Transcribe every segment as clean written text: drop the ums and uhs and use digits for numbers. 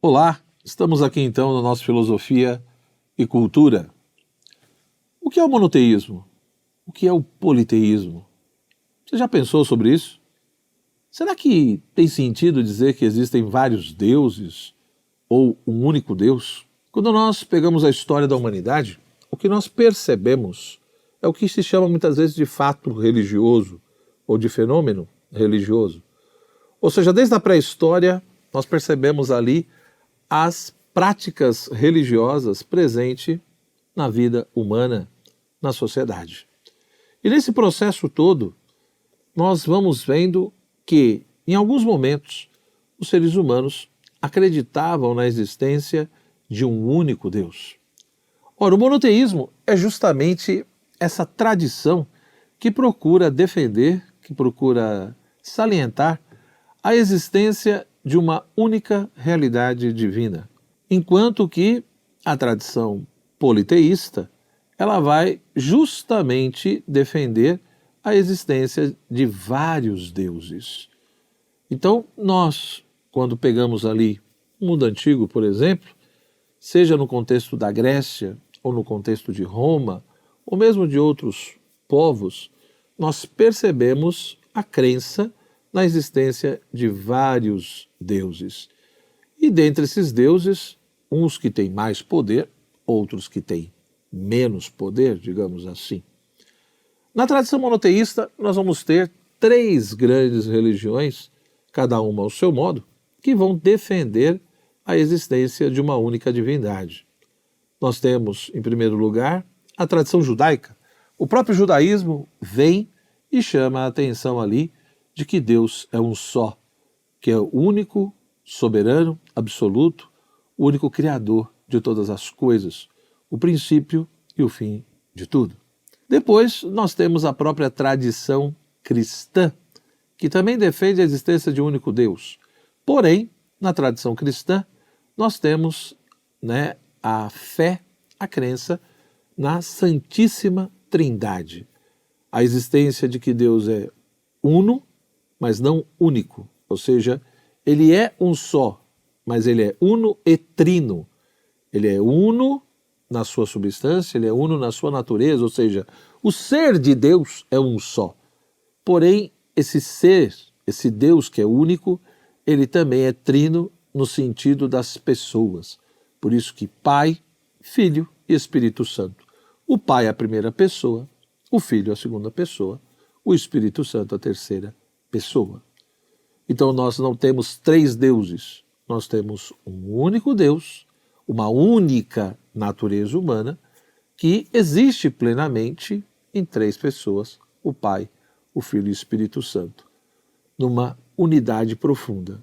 Olá, estamos aqui então no nosso Filosofia e Cultura. O que é o monoteísmo? O que é o politeísmo? Você já pensou sobre isso? Será que tem sentido dizer que existem vários deuses ou um único Deus? Quando nós pegamos a história da humanidade, o que nós percebemos é o que se chama muitas vezes de fato religioso ou de fenômeno religioso. Ou seja, desde a pré-história, nós percebemos ali as práticas religiosas presentes na vida humana, na sociedade. E nesse processo todo, nós vamos vendo que, em alguns momentos, os seres humanos acreditavam na existência de um único Deus. Ora, o monoteísmo é justamente essa tradição que procura defender, que procura salientar a existência de uma única realidade divina, enquanto que a tradição politeísta ela vai justamente defender a existência de vários deuses. Então, nós, quando pegamos ali o mundo antigo, por exemplo, seja no contexto da Grécia, ou no contexto de Roma, ou mesmo de outros povos, nós percebemos a crença na existência de vários deuses. E dentre esses deuses, uns que têm mais poder, outros que têm menos poder, digamos assim. Na tradição monoteísta, nós vamos ter três grandes religiões, cada uma ao seu modo, que vão defender a existência de uma única divindade. Nós temos, em primeiro lugar, a tradição judaica. O próprio judaísmo vem e chama a atenção ali de que Deus é um só, que é o único, soberano, absoluto, o único criador de todas as coisas, o princípio e o fim de tudo. Depois, nós temos a própria tradição cristã, que também defende a existência de um único Deus. Porém, na tradição cristã, nós temos a fé, a crença na Santíssima Trindade. A existência de que Deus é uno, mas não único. Ou seja, ele é um só, mas ele é uno e trino. Ele é uno na sua substância, ele é uno na sua natureza, ou seja, o ser de Deus é um só. Porém, esse ser, esse Deus que é único, ele também é trino no sentido das pessoas. Por isso que Pai, Filho e Espírito Santo. O Pai é a primeira pessoa, o Filho é a segunda pessoa, o Espírito Santo a terceira pessoa. Então nós não temos três deuses, nós temos um único Deus, uma única natureza humana que existe plenamente em três pessoas, o Pai, o Filho e o Espírito Santo, numa unidade profunda.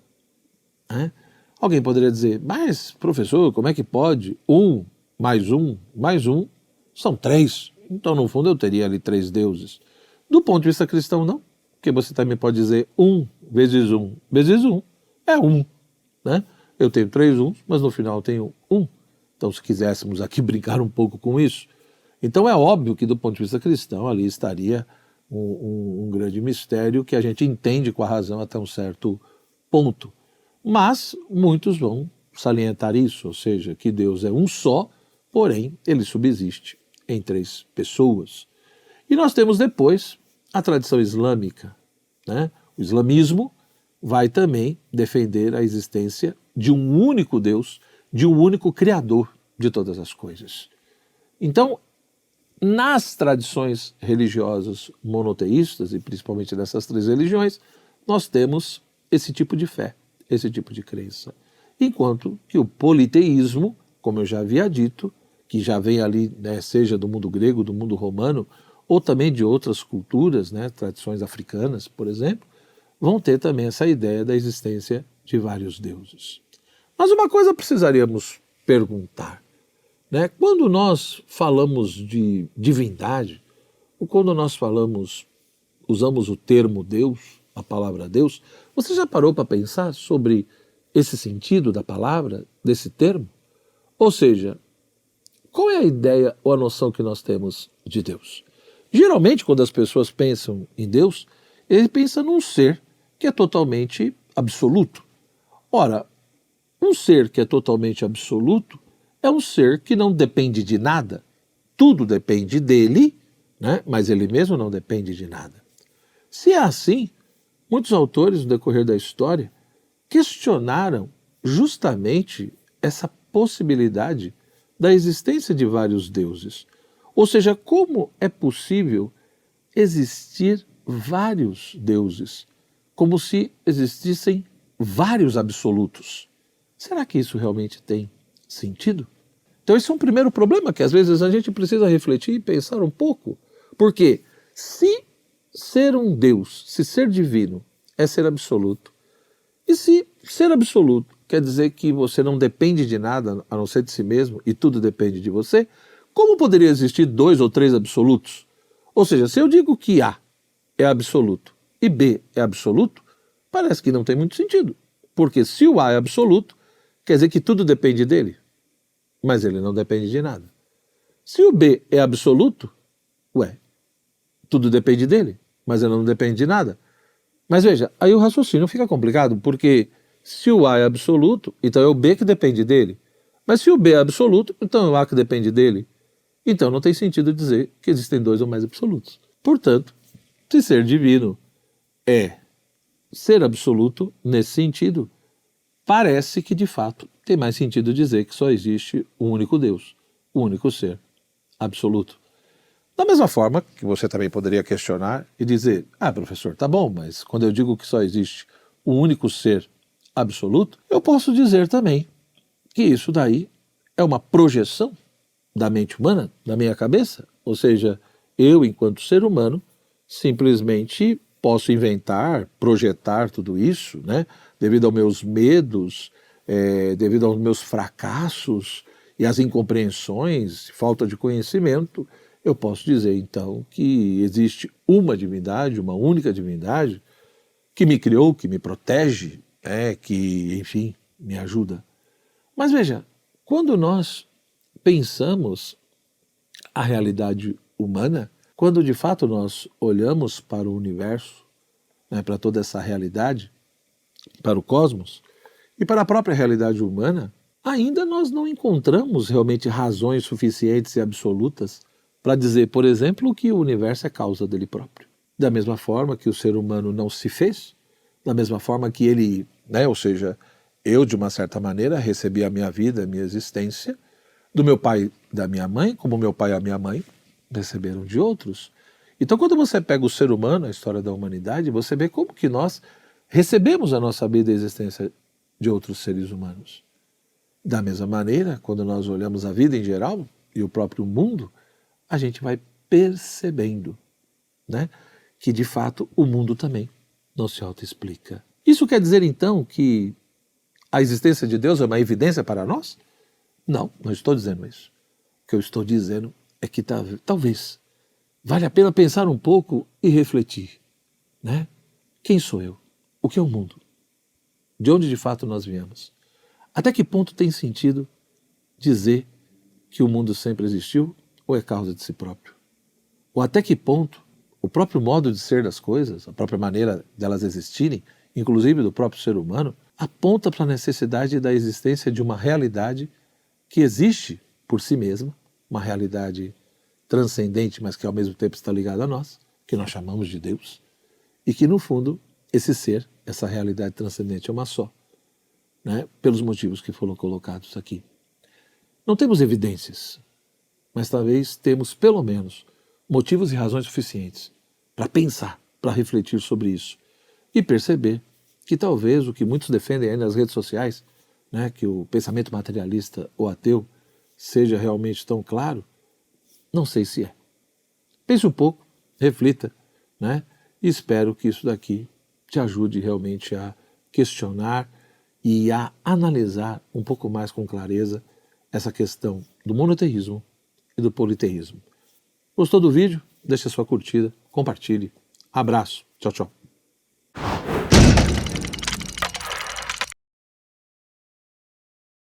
Alguém poderia dizer, mas professor, como é que pode? Um mais um são três. Então no fundo eu teria ali três deuses. Do ponto de vista cristão não, porque você também pode dizer um vezes um é um. Eu tenho três uns, mas no final eu tenho um. Então se quiséssemos aqui brincar um pouco com isso, então é óbvio que do ponto de vista cristão ali estaria um grande mistério que a gente entende com a razão até um certo ponto. Mas muitos vão salientar isso, ou seja, que Deus é um só, porém ele subsiste em três pessoas. E nós temos depois a tradição islâmica. O islamismo vai também defender a existência de um único Deus, de um único Criador de todas as coisas. Então, nas tradições religiosas monoteístas, e principalmente dessas três religiões, nós temos esse tipo de fé, esse tipo de crença. Enquanto que o politeísmo, como eu já havia dito, que já vem ali, seja do mundo grego, do mundo romano, ou também de outras culturas, tradições africanas, por exemplo, vão ter também essa ideia da existência de vários deuses. Mas uma coisa precisaríamos perguntar. Quando nós falamos de divindade, ou quando nós usamos o termo Deus, a palavra Deus, você já parou para pensar sobre esse sentido da palavra, desse termo? Ou seja, qual é a ideia ou a noção que nós temos de Deus? Geralmente, quando as pessoas pensam em Deus, eles pensam num ser que é totalmente absoluto. Ora, Um ser que é totalmente absoluto é um ser que não depende de nada. Tudo depende dele, né? Mas ele mesmo não depende de nada. Se é assim, muitos autores, no decorrer da história, questionaram justamente essa possibilidade da existência de vários deuses. Ou seja, como é possível existir vários deuses, como se existissem vários absolutos. Será que isso realmente tem sentido? Então esse é um primeiro problema que às vezes a gente precisa refletir e pensar um pouco. Porque se ser um Deus, se ser divino é ser absoluto, e se ser absoluto quer dizer que você não depende de nada a não ser de si mesmo e tudo depende de você, como poderia existir dois ou três absolutos? Ou seja, se eu digo que A é absoluto e B é absoluto, parece que não tem muito sentido. Porque se o A é absoluto, quer dizer que tudo depende dele, mas ele não depende de nada. Se o B é absoluto, tudo depende dele, mas ele não depende de nada. Mas veja, aí o raciocínio fica complicado, porque se o A é absoluto, então é o B que depende dele. Mas se o B é absoluto, então é o A que depende dele. Então não tem sentido dizer que existem dois ou mais absolutos. Portanto, se ser divino é ser absoluto nesse sentido, parece que de fato tem mais sentido dizer que só existe um único Deus, um único ser absoluto. Da mesma forma que você também poderia questionar e dizer, professor, tá bom, mas quando eu digo que só existe um único ser absoluto, eu posso dizer também que isso daí é uma projeção da mente humana, da minha cabeça. Ou seja, eu, enquanto ser humano, simplesmente posso inventar, projetar tudo isso, né? Devido aos meus medos, devido aos meus fracassos e às incompreensões, falta de conhecimento, eu posso dizer, então, que existe uma divindade, uma única divindade, que me criou, que me protege, que, enfim, me ajuda. Mas veja, quando nós pensamos a realidade humana, quando de fato nós olhamos para o universo, para toda essa realidade, para o cosmos e para a própria realidade humana, ainda nós não encontramos realmente razões suficientes e absolutas para dizer, por exemplo, que o universo é causa dele próprio. Da mesma forma que o ser humano não se fez, da mesma forma que ele, ou seja, eu de uma certa maneira recebi a minha vida, a minha existência, do meu pai e da minha mãe, como meu pai e a minha mãe receberam de outros. Então quando você pega o ser humano, a história da humanidade, você vê como que nós recebemos a nossa vida e a existência de outros seres humanos. Da mesma maneira, quando nós olhamos a vida em geral e o próprio mundo, a gente vai percebendo, que de fato o mundo também não se autoexplica. Isso quer dizer então que a existência de Deus é uma evidência para nós? Não, não estou dizendo isso. O que eu estou dizendo é que talvez vale a pena pensar um pouco e refletir, Quem sou eu? O que é o mundo? De onde de fato nós viemos? Até que ponto tem sentido dizer que o mundo sempre existiu ou é causa de si próprio? Ou até que ponto o próprio modo de ser das coisas, a própria maneira delas existirem, inclusive do próprio ser humano, aponta para a necessidade da existência de uma realidade que existe por si mesma, uma realidade transcendente, mas que ao mesmo tempo está ligada a nós, que nós chamamos de Deus, e que no fundo esse ser, essa realidade transcendente é uma só, pelos motivos que foram colocados aqui. Não temos evidências, mas talvez temos pelo menos motivos e razões suficientes para pensar, para refletir sobre isso e perceber que talvez o que muitos defendem aí nas redes sociais, que o pensamento materialista ou ateu seja realmente tão claro, não sei se é. Pense um pouco, reflita, e espero que isso daqui te ajude realmente a questionar e a analisar um pouco mais com clareza essa questão do monoteísmo e do politeísmo. Gostou do vídeo? Deixe a sua curtida, compartilhe. Abraço. Tchau, tchau.